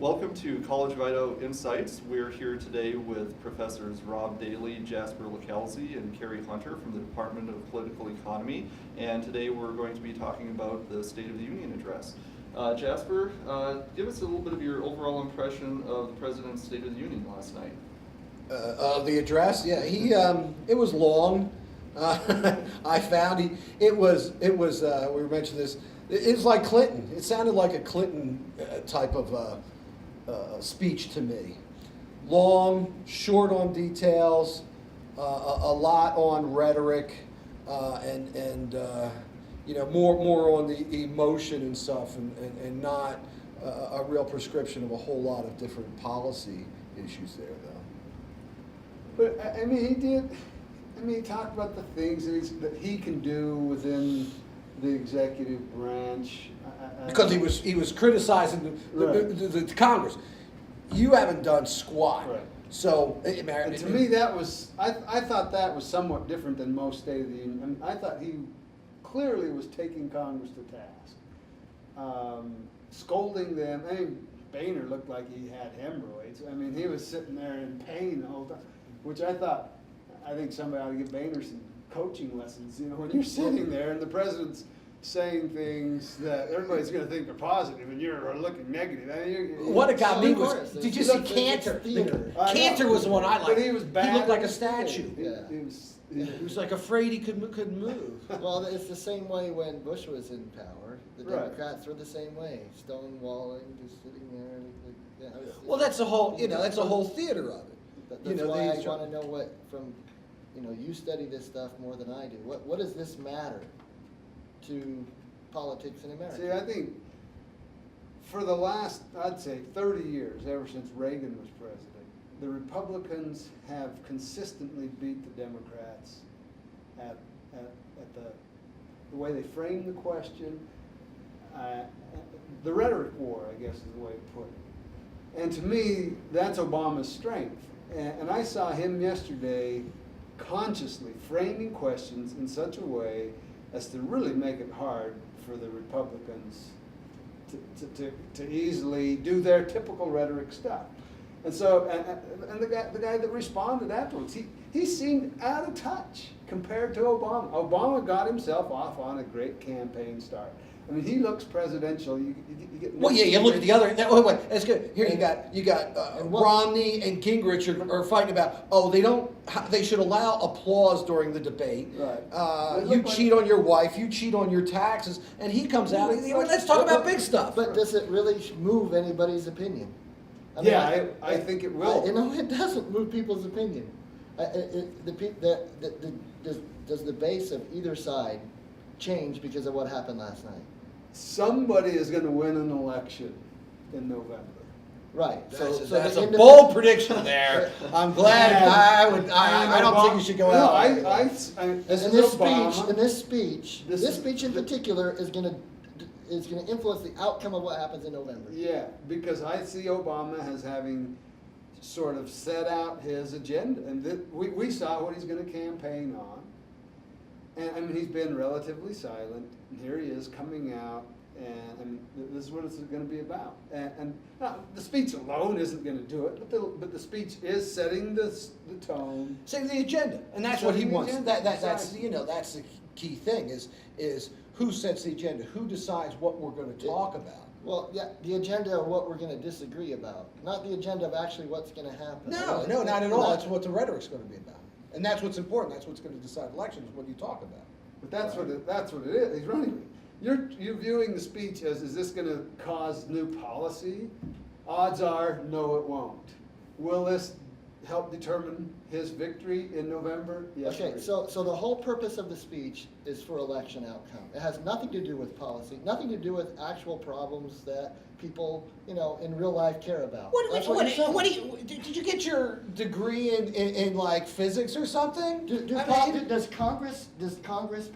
Welcome to College of Idaho Insights. We're here today with Professors Rob Daly, Jasper LaKelsey, and Carrie Hunter from the Department of Political Economy. And today we're going to be talking about the State of the Union address. Jasper, give us a little bit of your overall impression of the President's State of the Union last night. The address, yeah, it was long. I found we were mentioning this. It was like Clinton. It sounded like a Clinton type of speech to me. Long, short on details, a lot on rhetoric, and more on the emotion and stuff, and not a real prescription of a whole lot of different policy issues there, though. But I mean, he talked about the things that he can do within the executive branch. Because he was criticizing the Congress. You haven't done squat. Right. So, and to me, I thought that was somewhat different than most State of the Union. I mean, I thought he clearly was taking Congress to task, scolding them. I mean, Boehner looked like he had hemorrhoids. I mean, he was sitting there in pain the whole time, which I think somebody ought to give Boehner some coaching lessons. You know, when you're sitting there and the president's saying things that everybody's going to think are positive and you're looking negative. I mean, what it got me was, did you see Cantor? Cantor was the one I liked. But he was bad. He looked like a statue. Yeah. He was like afraid he couldn't move. Well, it's the same way when Bush was in power. The Right. Democrats were the same way, stonewalling, just sitting there. Well, that's the whole theater of it. That's why I want to know what you study this stuff more than I do. What does this matter to politics in America? See, I think for the last, I'd say, 30 years, ever since Reagan was president, the Republicans have consistently beat the Democrats at the way they frame the question, the rhetoric war, I guess is the way to put it. And to me, that's Obama's strength. And I saw him yesterday consciously framing questions in such a way as to really make it hard for the Republicans to easily do their typical rhetoric stuff. And so, and the guy that responded afterwards, he seemed out of touch compared to Obama. Obama got himself off on a great campaign start. I mean, he looks presidential. You get well, yeah. You look at the other. Wait, that's good. Here you got Romney and Gingrich are fighting about. Oh, they should allow applause during the debate. Right. You cheat on your wife. You cheat on your taxes, and he comes out. Let's talk about big stuff. But does it really move anybody's opinion? I think it will. It doesn't move people's opinion. Does the base of either side change because of what happened last night? Somebody is going to win an election in November. Right. That's a bold prediction there. I'm glad. I don't think you should go out. This speech in particular is going to influence the outcome of what happens in November. Yeah, because I see Obama as having sort of set out his agenda, and we saw what he's going to campaign on. And I mean, he's been relatively silent, and here he is coming out, and this is what it's going to be about. And now, the speech alone isn't going to do it, but the speech is setting the tone. Setting the agenda, and that's what he wants. That's the key thing is who sets the agenda, who decides what we're going to talk about. Well, yeah, the agenda of what we're going to disagree about, not the agenda of actually what's going to happen. No, not at all. That's what the rhetoric's going to be about. And that's what's important. That's what's going to decide elections, what you talk about. But that's what it is. He's running. You're viewing the speech as, is this going to cause new policy? Odds are, no, it won't. Will this help determine his victory in November? Yes. Okay, so the whole purpose of the speech is for election outcome. It has nothing to do with policy, nothing to do with actual problems that people, in real life care about. Did you get your degree in like physics or something? Does Congress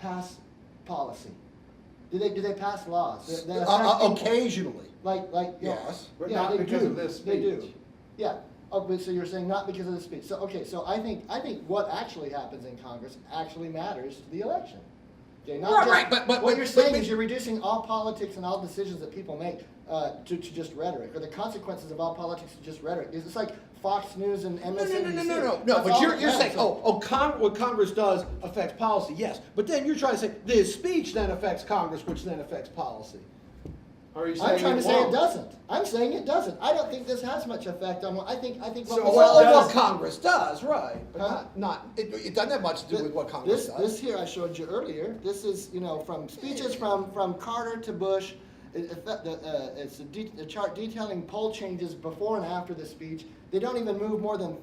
pass policy? Do they pass laws? Occasionally. Yes. But not because of this speech. They do. Yeah. Oh, so you're saying not because of the speech. So I think what actually happens in Congress actually matters to the election. Okay, not Right, just, but what you're saying but- is you're reducing all politics and all decisions that people make to just rhetoric, or the consequences of all politics to just rhetoric. It's like Fox News and MSNBC. No. That's But all you're it has. saying, what Congress does affects policy, yes. But then you're trying to say the speech then affects Congress, which then affects policy. Are you saying I'm trying to say won't? it doesn't. I'm saying it doesn't. I don't think this has much effect on what I think. So what what Well, does- what Congress does, right? But Huh? it doesn't have much to do with what Congress does. This here I showed you earlier. This is, from speeches from Carter to Bush. It's a chart detailing poll changes before and after the speech. They don't even move more than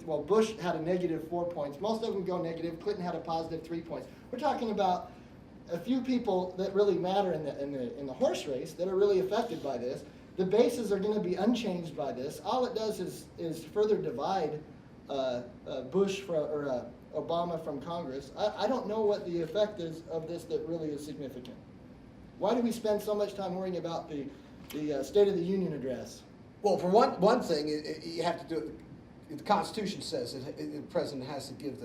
well, Bush had a negative 4 points. Most of them go negative. Clinton had a positive 3 points. We're talking about a few people that really matter in the horse race that are really affected by this. The bases are going to be unchanged by this. All it does is further divide Bush or Obama from Congress. I don't know what the effect is of this that really is significant. Why do we spend so much time worrying about the State of the Union address? Well, for one thing, you have to do it. The Constitution says the president has to give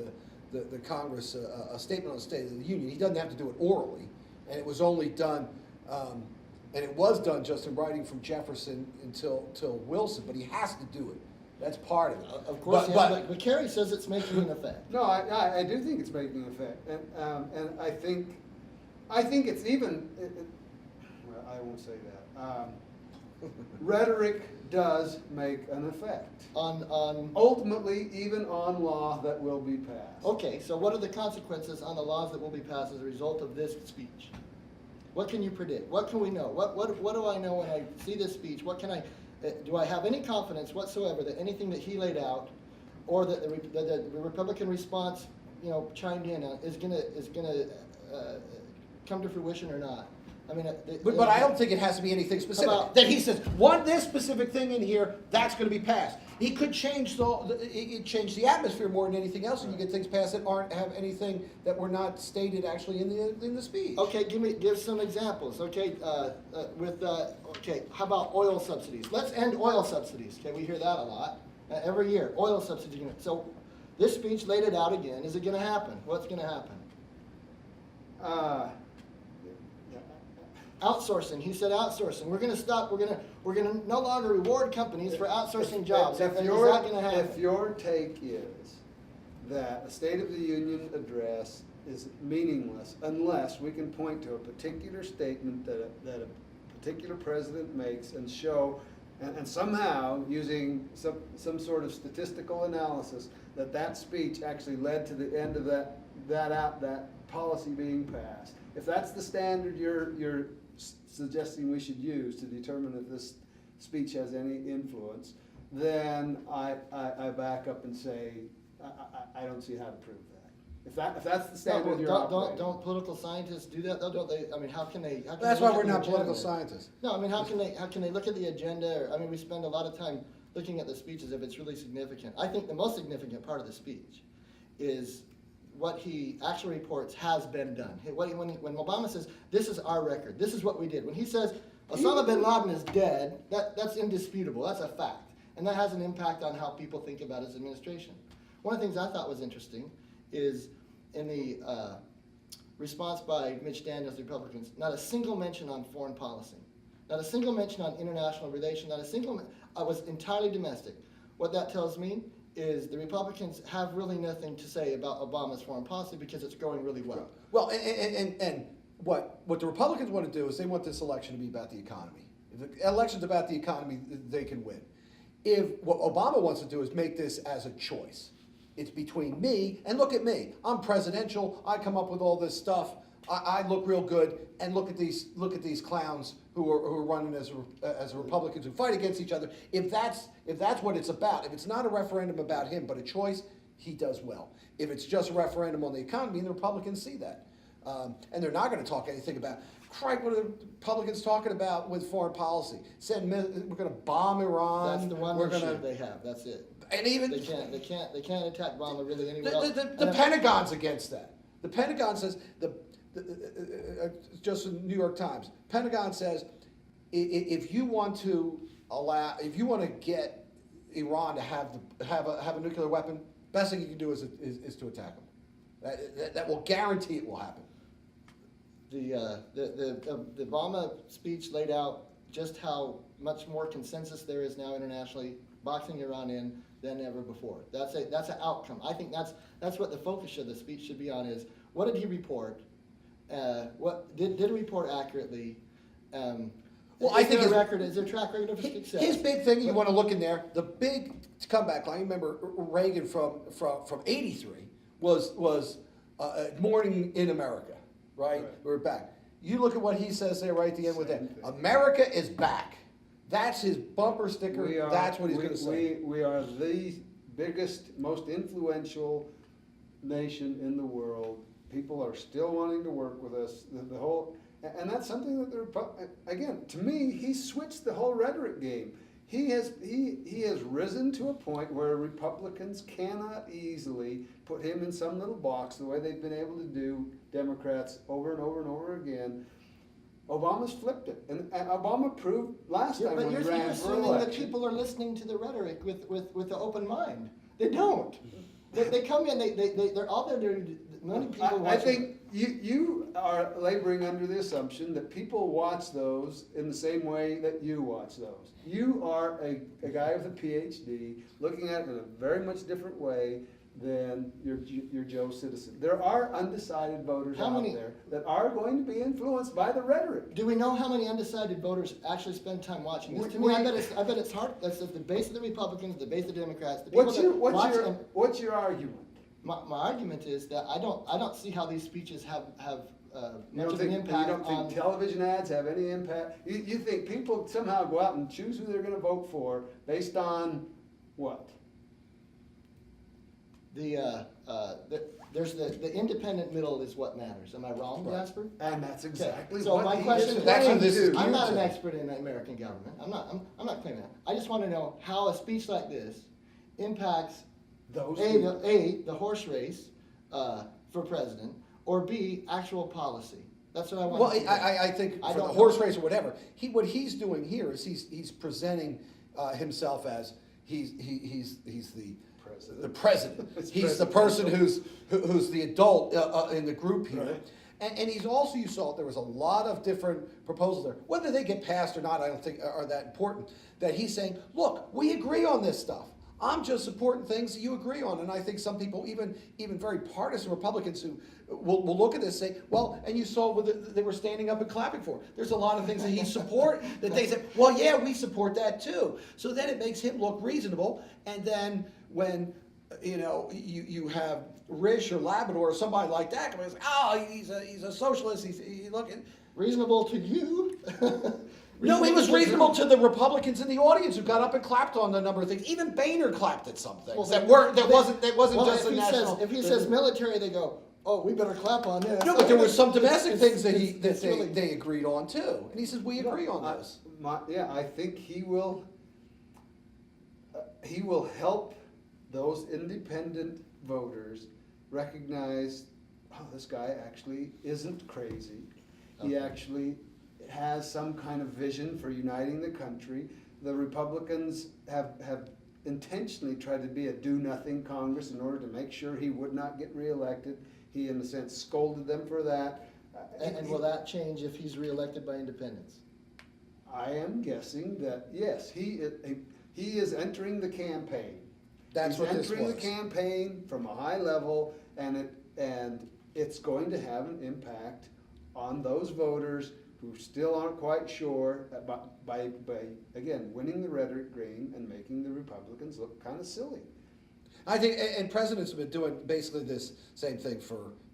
the Congress a statement on the State of the Union. He doesn't have to do it orally, and it was only done, and it was done just in writing from Jefferson until Wilson. But he has to do it. That's part of it. Of course, but Kerry says it's making an effect. No, I do think it's making an effect, and I think it's even. Well, I won't say that. Rhetoric does make an effect. On Ultimately, even on law that will be passed. Okay, so what are the consequences on the laws that will be passed as a result of this speech? What can you predict? What can we know? What do I know when I see this speech? What can I? Do I have any confidence whatsoever that anything that he laid out, or that the Republican response, chimed in on, is gonna come to fruition or not? I mean, But I don't think it has to be anything specific. That he says, this specific thing in here, that's going to be passed. He could change the atmosphere more than anything else, and you get things passed that have anything that were not stated actually in the speech. Okay, give some examples. Okay, how about oil subsidies? Let's end oil subsidies. Okay, we hear that a lot every year. Oil subsidies. So this speech laid it out again. Is it going to happen? What's going to happen? Outsourcing. He said outsourcing. We're going to stop. We're going to no longer reward companies for outsourcing jobs. Is that going to happen? If your take is that a State of the Union address is meaningless unless we can point to a particular statement that a particular president makes and show, and somehow using some sort of statistical analysis that speech actually led to the end of that policy being passed. If that's the standard you're suggesting we should use to determine if this speech has any influence, then I back up and say I don't see how to prove that. If that's the standard you're operating. Don't political scientists do that though? Don't they? I mean, how can they? That's why we're not political scientists. No, I mean, how can they look at the agenda? I mean, we spend a lot of time looking at the speech as if it's really significant. I think the most significant part of the speech is what he actually reports has been done. When Obama says, this is our record, this is what we did. When he says, Osama bin Laden is dead, that's indisputable, that's a fact. And that has an impact on how people think about his administration. One of the things I thought was interesting is in the response by Mitch Daniels, the Republicans, not a single mention on foreign policy. Not a single mention on international relations, not a single, was entirely domestic. What that tells me is the Republicans have really nothing to say about Obama's foreign policy because it's going really well. Well, and what the Republicans want to do is they want this election to be about the economy. If the election's about the economy, they can win. What Obama wants to do is make this as a choice. It's between me, and look at me. I'm presidential. I come up with all this stuff. I look real good, and look at these clowns who are running as Republicans who fight against each other. If that's what it's about, if it's not a referendum about him but a choice, he does well. If it's just a referendum on the economy, and the Republicans see that, and they're not going to talk anything about. Crike, what are the Republicans talking about with foreign policy? Said we're going to bomb Iran. That's the one issue they have. That's it. And even they can't attack Obama really anywhere else. The Pentagon's against that. The Pentagon says just in the New York Times, Pentagon says if you want to get Iran to have a nuclear weapon, best thing you can do is to attack them. That will guarantee it will happen. the Obama speech laid out just how much more consensus there is now internationally, boxing Iran in than ever before. That's an outcome. I think that's what the focus of the speech should be on is what did he report? What did he report accurately? Well, I think is there a track record of success? his big thing, you want to look in there, the big comeback line, you remember Reagan from 83 was Morning in America, right? We're back. You look at what he says there right at the end with that. Same thing. America is back. That's his bumper sticker. That's what he's going to say. We are the biggest, most influential nation in the world. People are still wanting to work with us. The whole, and that's something that again, to me, he switched the whole rhetoric game. He has risen to a point where Republicans cannot easily put him in some little box the way they've been able to do Democrats over and over and over again. Obama's flipped it, and Obama proved last time But when you're he ran for assuming that election. people are listening to the rhetoric with the open mind. They don't. They come in. They're all there. Many people. I think you are laboring under the assumption that people watch those in the same way that you watch those. You are a guy with a PhD looking at it in a very much different way than your Joe citizen. There are undecided voters How out many- there that are going to be influenced by the rhetoric. Do we know how many undecided voters actually spend time watching this? We- To me, we- I bet it's hard. That's the base of the Republicans, the base of the Democrats. The people What's that your watch them. what's your argument? My argument is that I don't see how these speeches have You much don't of think an impact you don't think on. television ads have any impact? You think people somehow go out and choose who they're going to vote for based on what? There's the independent middle is what matters. Am I wrong, Right. Jasper? And that's exactly So what my he question is is, That's what trying this to is do. I'm not an to. expert in American government. I'm not claiming that. I just want to know how a speech like this impacts Those the horse race for president, or B, actual policy. That's what I want. Well, to know. I think I for the don't horse know. race or whatever, what he's doing here is he's presenting himself as he's the president. It's He's the person who's the adult in the group here. Right. And he's also, you saw, there was a lot of different proposals there. Whether they get passed or not, I don't think are that important. That he's saying, look, we agree on this stuff. I'm just supporting things that you agree on. And I think some people, even very partisan Republicans who will look at this and say, well, and you saw what they were standing up and clapping for. There's a lot of things that he support that they said, well, yeah, we support that too. So then it makes him look reasonable. And then when, you have Risch or Labrador or somebody like that, come and say, oh, he's a socialist, he's looking. Reasonable to you? No, he was reasonable to the Republicans in the audience who got up and clapped on a number of things. Even Boehner clapped at some things that wasn't Well, just if a he national. if he says military, they go, oh, we better clap on this. No, but there were some domestic things that It's really- they agreed on too, and he says we agree on this. I think he will help those independent voters recognize, oh, this guy actually isn't crazy. He Okay. actually has some kind of vision for uniting the country. The Republicans have intentionally tried to be a do-nothing Congress in order to make sure he would not get reelected. He, in a sense, scolded them for that. And will that change if he's reelected by independents? I am guessing that, yes, he is entering the campaign. That's what this entering was. the campaign from a high level, and it's going to have an impact on those voters who still aren't quite sure by again winning the rhetoric game and making the Republicans look kind of silly. I think, and presidents have been doing basically this same thing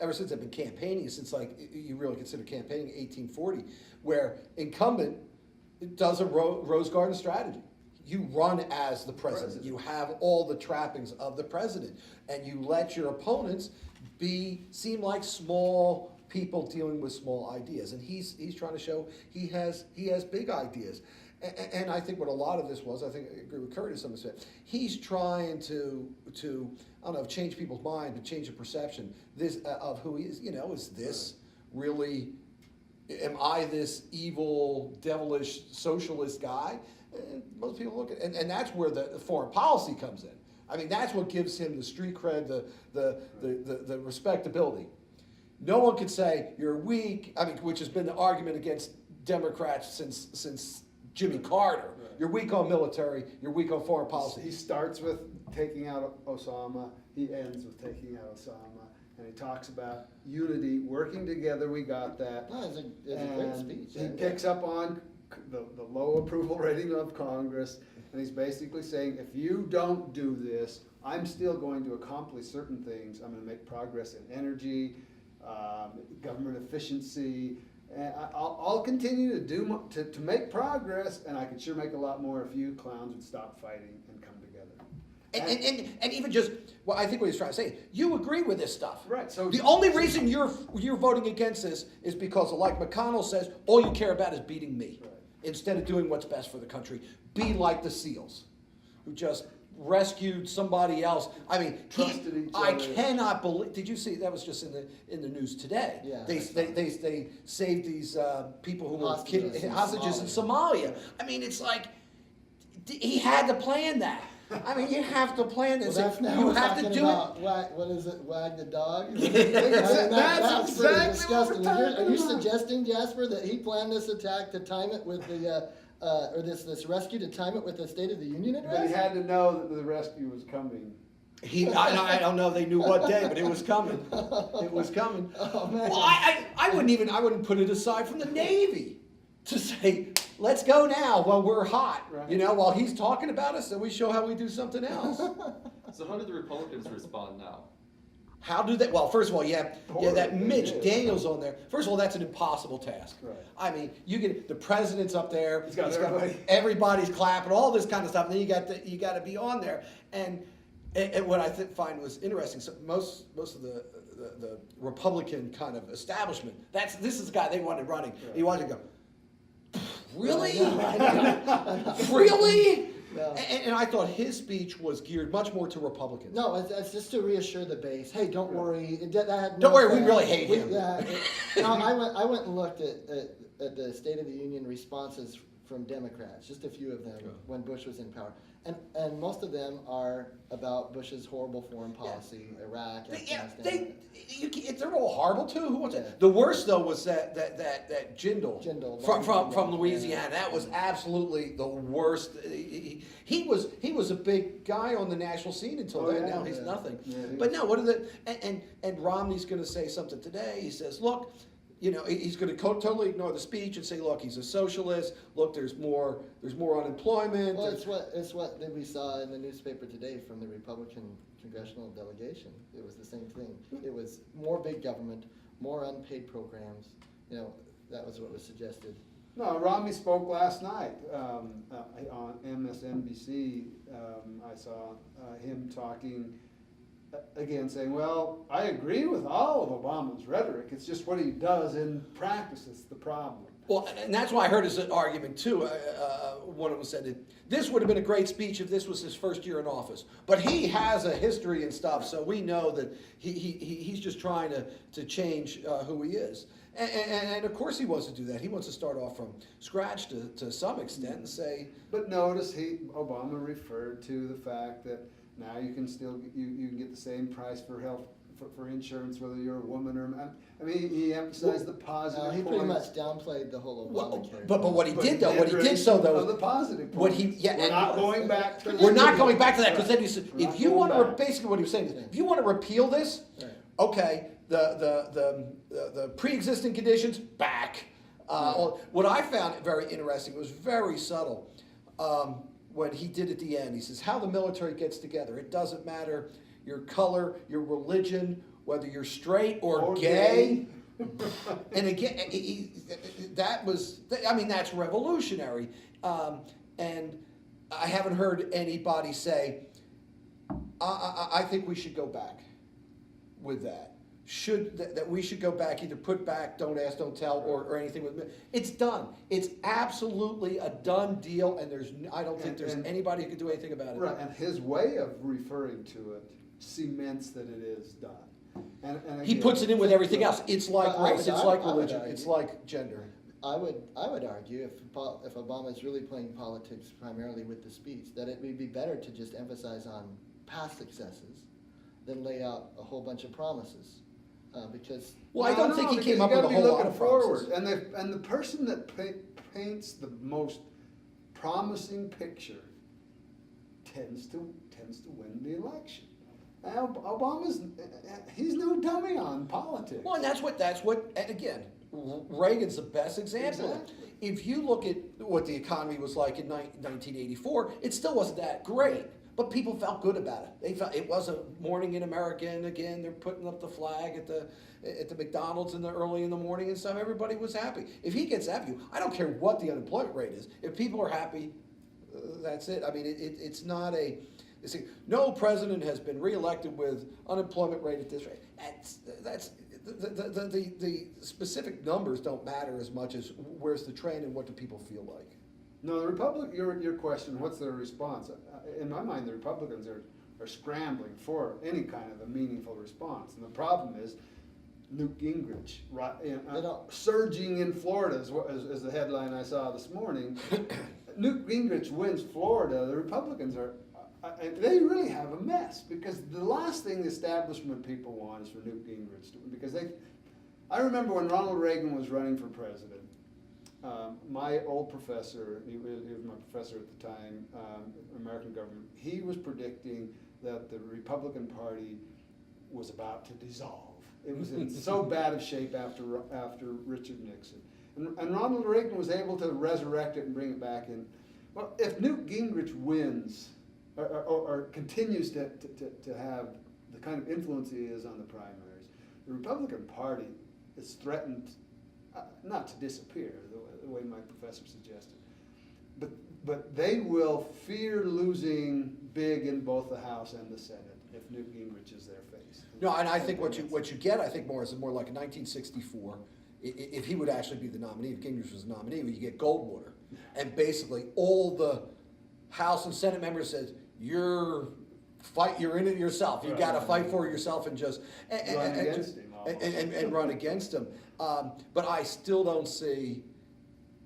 ever since they've been campaigning, since like you really consider campaigning 1840, where incumbent does a Rose Garden strategy. You run as the president. You have all the trappings of the president, and you let your opponents seem like small people dealing with small ideas. And he's trying to show he has big ideas. And I think what a lot of this was, I think I agree with Kurt to some extent, he's trying to I don't know, change people's mind, but change the perception of who he is. Is this really, am I this evil, devilish, socialist guy? And most people look at and that's where the foreign policy comes in. I mean, that's what gives him the street cred, the respectability. no one could say you're weak. I mean, which has been the argument against Democrats since Jimmy Carter. Right. You're weak on military. You're weak on foreign He policy. starts with taking out Osama, he ends with taking out Osama, and he talks about unity, working together, we got that. No, it's a great And speech. he picks up on the low approval rating of Congress, and he's basically saying, if you don't do this, I'm still going to accomplish certain things. I'm gonna make progress in energy, government efficiency, and I'll continue to do, to make progress, and I could sure make a lot more if you clowns would stop fighting and come together. And even just, well, I think what he's trying to say, you agree with this stuff. Right, so. The only reason you're voting against this is because, like McConnell says, all you care about is beating me. Right. Instead of doing what's best for the country. Be like the SEALs, who just rescued somebody else. I mean, Trusted each I other. cannot believe. Did you see that was just in the news today? Yeah, They I saw they saved these people who were Hostages in in Somalia. I mean, it's like he had to plan that. I mean, you have to plan Well, this. that's now You we're have to talking do about what is it? Wag the dog. That's pretty exactly what we're disgusting. talking Are you about. suggesting, Jasper, that he planned this attack to time it with the or this rescue to time it with the State of the Union But address? he had to know that the rescue was coming. I don't know if they knew what day, but it was coming. It was coming. Oh man. Well, I wouldn't put it aside from the Navy to say, let's go now while we're hot. Right. You know, while he's talking about us, then we show how we do something else. So how do the Republicans respond now? How do they? Well, first of all, yeah, that Poorly, Mitch they did. Daniels on there. First of all, that's an impossible task. Right. I mean, you get the president's up there. He's got everybody. Everybody's clapping, all this kind of stuff. And then you got to be on there. And what I find was interesting. So most of the Republican kind of establishment. This is the guy they wanted running. Right. He wanted to go. Really? I know. Really? No. And I thought his speech was geared much more to Republicans. No, it's just to reassure the base. Hey, don't worry. That had Don't no worry, we effect. really hate him. Yeah. No, I went and looked at the State of the Union responses from Democrats, just a few of them, when Bush was in power. And most of them are about Bush's horrible foreign policy, Iraq, Afghanistan. They're all horrible too. Who wants Yeah. it? The worst though was that Jindal Jindal, from yeah. Louisiana. That was absolutely the worst. He was a big guy on the national scene until Oh, then. yeah, Now he's yeah. nothing. Yeah, he But was- no, what are the and Romney's going to say something today. He says, look. You know, he's going to totally ignore the speech and say, "Look, he's a socialist. Look, there's more unemployment." Well, it's what we saw in the newspaper today from the Republican congressional delegation. It was the same thing. It was more big government, more unpaid programs. You know, that was what was suggested. No, Romney spoke last night on MSNBC. I saw him talking again, saying, well, I agree with all of Obama's rhetoric. It's just what he does in practice that's the problem. Well, and that's why I heard his argument too. One of them said that this would have been a great speech if this was his first year in office. But he has a history and stuff, so we know that he's just trying to change who he is. And of course he wants to do that. He wants to start off from scratch to some extent and say. But notice Obama referred to the fact that now you can still you can get the same price for health for insurance whether you're a woman or a man. I mean, he emphasized the positive. He pretty points. much downplayed the whole Well, Obamacare. but what he But did though, what he did so though, of the positive what points. he We're not going back to. we're not going back to that because then Right. he said, We're not if you going want to back. basically what he was saying is, if you want to repeal this, Right. okay, the pre-existing conditions back. What I found very interesting was very subtle. When he did at the end, he says, how the military gets together. It doesn't matter your color, your religion, whether you're straight or gay. And again, that's revolutionary. And I haven't heard anybody say, I think we should go back with that. That we should go back, either put back, don't ask, don't tell, or anything with me. It's done. It's absolutely a done deal, and I don't think there's anybody who can do anything about it. Right, and his way of referring to it cements that it is done. And He again, puts it in with everything else. It's like I race, would it's like argue- religion, it's like gender. I would argue if Obama is really playing politics primarily with the speech, that it would be better to just emphasize on past successes than lay out a whole bunch of promises. because. Well, I don't think he because came you up with gotta a be whole lot looking of forward. promises. And the person that paints the most promising picture tends to win the election. Now, Obama's, he's no dummy on politics. Well, and that's what, and again, Reagan's the best example. Exactly. If you look at what the economy was like in 1984, it still wasn't that great, but people felt good about it. They felt it was a morning in America, and again, they're putting up the flag at the McDonald's early in the morning and stuff. Everybody was happy. If he gets happy, I don't care what the unemployment rate is. If people are happy, that's it. I mean, it's not a. See, no president has been reelected with unemployment rate at this rate. That's the specific numbers don't matter as much as where's the trend and what do people feel like. No, your question, what's their response? In my mind, the Republicans are scrambling for any kind of a meaningful response. And the problem is Newt Gingrich, right, surging in Florida, as the headline I saw this morning. Newt Gingrich wins Florida, the Republicans they really have a mess, because the last thing the establishment people want is for Newt Gingrich because I remember when Ronald Reagan was running for president, my old professor, he was my professor at the time, American government, he was predicting that the Republican Party was about to dissolve. It was in so bad of shape after Richard Nixon. And Ronald Reagan was able to resurrect it and bring it back in. Well, if Newt Gingrich wins, or continues to have the kind of influence he is on the primaries, the Republican Party is threatened not to disappear, the way my professor suggested, but they will fear losing big in both the House and the Senate if Newt Gingrich is their face. No, and I think what you get, I think more is more like in 1964. If he would actually be the nominee, if Gingrich was the nominee, you get Goldwater, and basically all the House and Senate members said, you're in it yourself. You got to fight for yourself and just and run against him. But I still don't see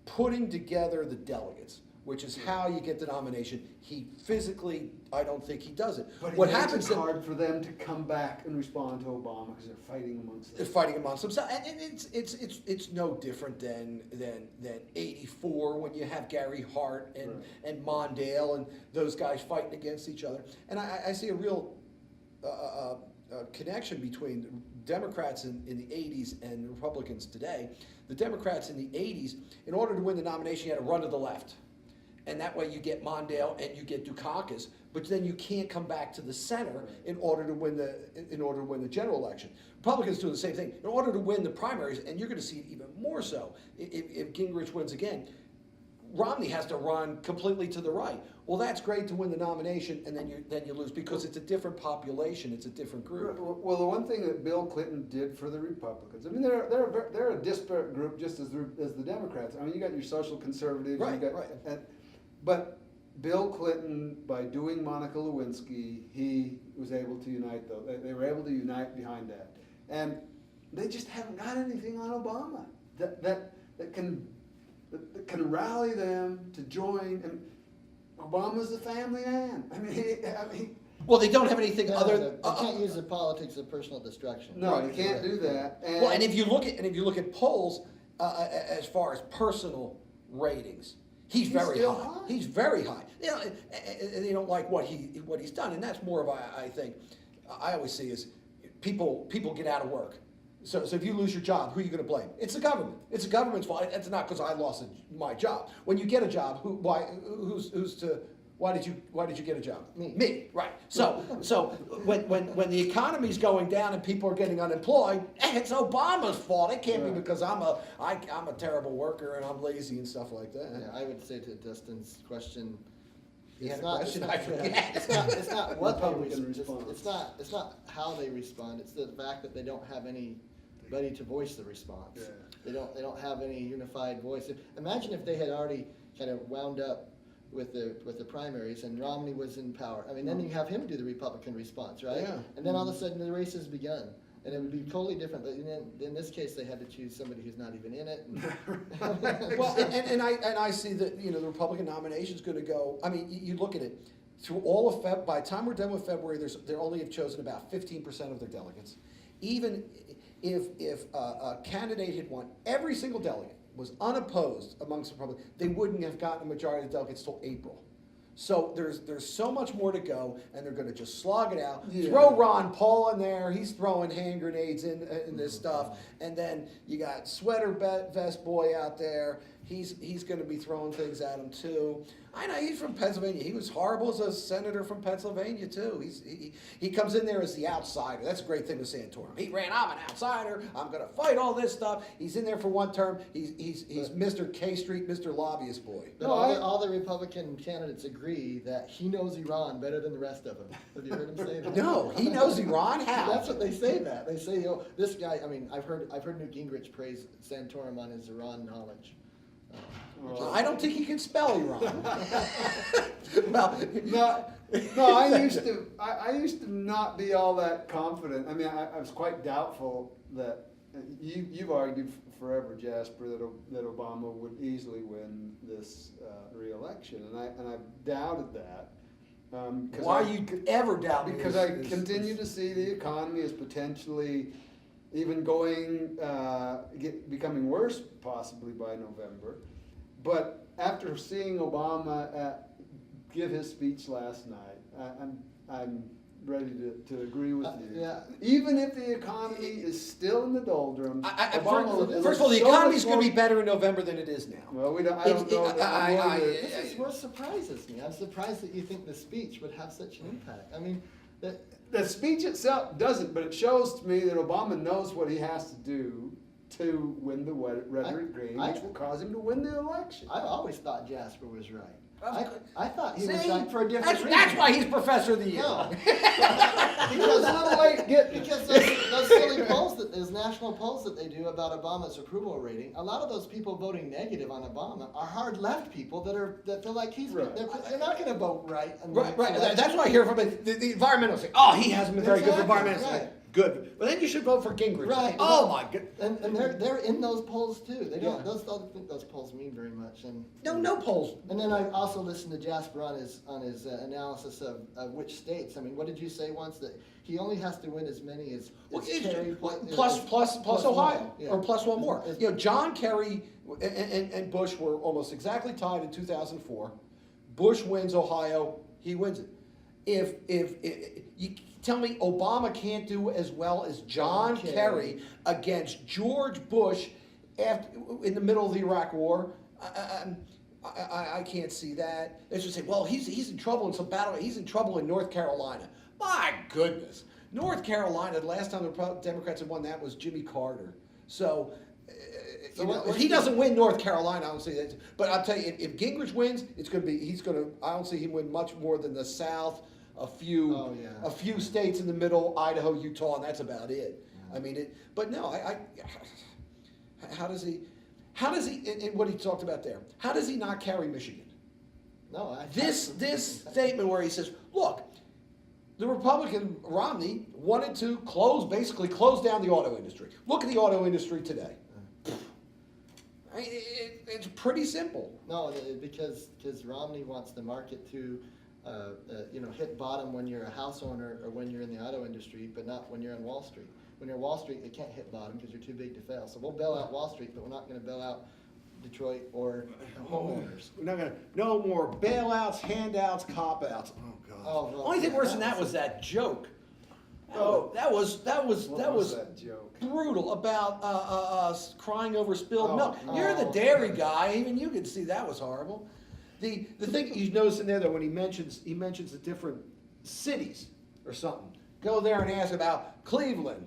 putting together the delegates, which is how you get the nomination. He physically, I don't think he does it. But what it makes happens it hard for them to come back and respond to Obama because they're fighting amongst them. They're fighting amongst themselves, and it's no different than '84 when you have Gary Hart and Mondale and those guys fighting against each other. And I see a real connection between Democrats in the '80s and Republicans today. The Democrats in the '80s, in order to win the nomination, you had to run to the left. And that way you get Mondale and you get Dukakis, but then you can't come back to the center in order to win the general election. Republicans do the same thing. In order to win the primaries, and you're going to see it even more so if Gingrich wins again, Romney has to run completely to the right. Well, that's great to win the nomination, and then you lose because it's a different population, it's a different group. Well, the one thing that Bill Clinton did for the Republicans, I mean, they're a disparate group just as the Democrats. I mean, you got your social conservatives, Right. But Bill Clinton, by doing Monica Lewinsky, he was able to unite those. They were able to unite behind that, and they just haven't got anything on Obama that can rally them to join. And Obama's a family man. I mean. Well, they don't have anything other than They can't use the politics of personal destruction. No, you can't do that. well, and if you look at polls as far as personal ratings. He's very still high. high. He's very high. You know, and they don't like what he's done, and that's more of I think I always see is people get out of work. So if you lose your job, who are you going to blame? It's the government. It's the government's fault. It's not because I lost my job. When you get a job, why did you get a job? Me, right. So when the economy's going down and people are getting unemployed, it's Obama's fault. It can't be because I'm a terrible worker and I'm lazy and stuff like that. Yeah, I would say to Dustin's question, He had a question, I forget. It's not what they Republican respond. response. It's not how they respond. It's the fact that they don't have anybody to voice the response. Yeah. They don't have any unified voice. Imagine if they had already kind of wound up with the primaries and Romney was in power. I mean, then you have him do the Republican response, right? Yeah. And then all of a sudden the race has begun. And it would be totally different. But in this case, they had to choose somebody who's not even in it. Well, and I see that the Republican nomination is going to go. I mean, you look at it through all of by the time we're done with February, they only have chosen about 15% of their delegates. Even if a candidate had won, every single delegate was unopposed amongst the Republicans, they wouldn't have gotten a majority of the delegates till April. So there's so much more to go, and they're going to just slog it out. Yeah. Throw Ron Paul in there; he's throwing hand grenades in this stuff. And then you got sweater vest boy out there. He's going to be throwing things at him too. I know he's from Pennsylvania. He was horrible as a senator from Pennsylvania too. He comes in there as the outsider. That's a great thing with Santorum. He ran. I'm an outsider. I'm going to fight all this stuff. He's in there for one term. He's Mr. K Street, Mr. Lobbyist boy. But all the Republican candidates agree that he knows Iran better than the rest of them. Have you heard him say that? No, he knows Iran. How? That's what they say. That they say, this guy. I mean, I've heard Newt Gingrich praise Santorum on his Iran knowledge. I don't think he can spell Iran. Well, No, I used to not be all that confident. I mean, I was quite doubtful that you've argued forever, Jasper, that Obama would easily win this re-election, and I've doubted that. why you ever doubt me? Because I continue to see the economy as potentially even going becoming worse possibly by November. But after seeing Obama give his speech last night, I'm ready to agree with you. Yeah. Even if the economy is still in the doldrums, First of all, the economy's going to be better in November than it is now. Well, I don't know. This is what surprises me. I'm surprised that you think the speech would have such an impact. I mean, The speech itself doesn't, but it shows to me that Obama knows what he has to do to win the rhetoric green, which will cause him to win the election. I always thought Jasper was right. I thought he was See? right for a different reason. That's why he's Professor of the Year. No. He was a little late getting it. Because those silly polls, those national polls that they do about Obama's approval rating, a lot of those people voting negative on Obama are hard left people that feel like he's Right. they're not going to vote right. Right. That's what I hear from the environmentalists. Say, oh, he hasn't been very good for Exactly, environmentalists. right. Good, but then you should vote for Gingrich. Right. Oh my God. And they're in those polls too. They don't. Yeah. Those don't think those polls mean very much. And No polls. And then I also listened to Jasper on his analysis of which states. I mean, what did you say once, that he only has to win as many as Kerry Plus Ohio, yeah. or plus one more. It's- You know, John Kerry and Bush were almost exactly tied in 2004. Bush wins Ohio, he wins it. If you tell me Obama can't do as well as John Kerry against George Bush in the middle of the Iraq War, I can't see that. It's just say, well, he's in trouble in some battle. He's in trouble in North Carolina. My goodness, North Carolina. The last time the Democrats had won that was Jimmy Carter. So. If he doesn't win North Carolina, I don't see that. But I'll tell you, if Gingrich wins, it's going to be. He's going to. I don't see him win much more than the South, a few states in the middle, Idaho, Utah, and that's about it. I mean, but no, how does he? And what he talked about there? How does he not carry Michigan? No, This statement where he says, look, the Republican Romney wanted to basically close down the auto industry. Look at the auto industry today. I mean, it's pretty simple. No, because Romney wants the market to, hit bottom when you're a house owner or when you're in the auto industry, but not when you're on Wall Street. When you're Wall Street, they can't hit bottom because you're too big to fail. So we'll bail out Wall Street, but we're not going to bail out Detroit or homeowners. We're not gonna. No more bailouts, handouts, cop-outs. Oh God. Oh, well, Only thing worse than that was that joke. Oh, that was What was that joke? brutal about crying over spilled milk. Oh. You're the dairy guy. Even you could see that was horrible. The thing you notice in there though, when he mentions the different cities or something. Go there and ask about Cleveland,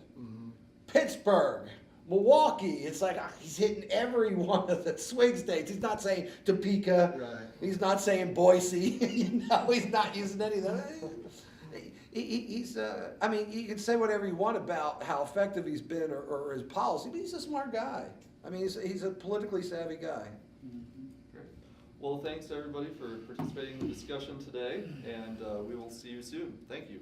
Pittsburgh, Milwaukee. It's like he's hitting every one of the swing states. He's not saying Topeka. Right. He's not saying Boise. He's not using any of them. I mean, you can say whatever you want about how effective he's been or his policy, but he's a smart guy. I mean, he's a politically savvy guy. Great. Well, thanks everybody for participating in the discussion today, and we will see you soon. Thank you.